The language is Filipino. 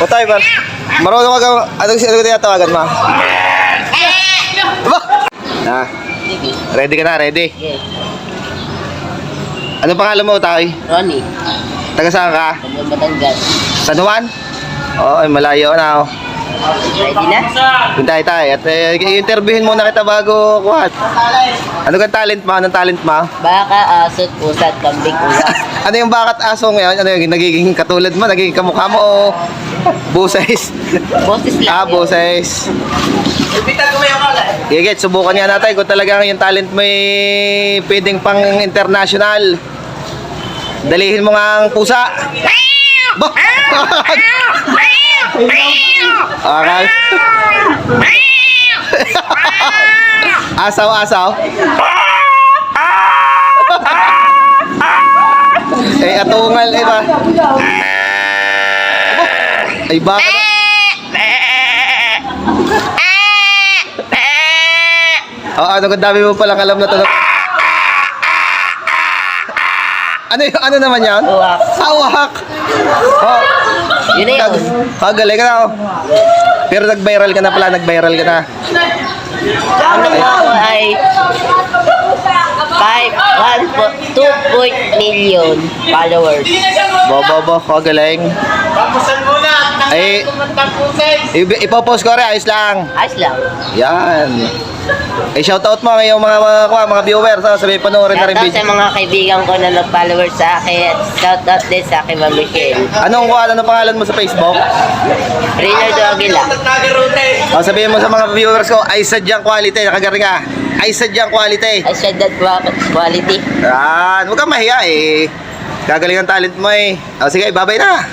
Utay ba? Marunong ka, ano tinatawagan mo? Aba! Ah, ready ka na, ready? Yes. Ano pangalan mo, Utay? Ronnie. Taga saan ka? Taga Batangas. San Juan? Oo, ay malayo na. Ready na? Hintay tayo. At i-interviewin muna kita bago kuhat. Ano kang talent mo? Anong talent mo? Baka, asot, pusat, kambing, ulat. Ano yung bakat aso ngayon? Ano yung nagiging katulad mo? Nagiging kamukha mo o busays? Boses lang. Busays. Gigit, subukan nga natin kung talagang yung talent mo ay pwedeng pang international. Dalihin mo nga ang pusa. Bah! Okay. Asaw. Atungal ba? Ay baka na. Ano kung dami mo palang alam na to. Ano naman yan? Uwak. Awak. Oh. Yun na yun. Galing ka na. Oh. Pero nag-viral ka na pala, nag-viral ka na. Ano mo ako ay 2 million followers. Bobo, galing. Ay, ipopost ko rin, ayos lang. Ayos lang. Yan. Shoutout mo ngayong mga viewers, sabi panoorin na rin Shoutout video. sa mga kaibigan ko na nag-followers sa akin. Shoutout din sa akin, Ma'am Michelle. Anong pangalan mo sa Facebook? Reynaldo Aguila. Sabihin mo sa mga viewers ko, ay sadyang quality, nakagaring ka. Ay sadyang quality. I said that quality. Yan, huwag kang mahiya eh. Gagaling ang talent mo eh. Sige, babay na.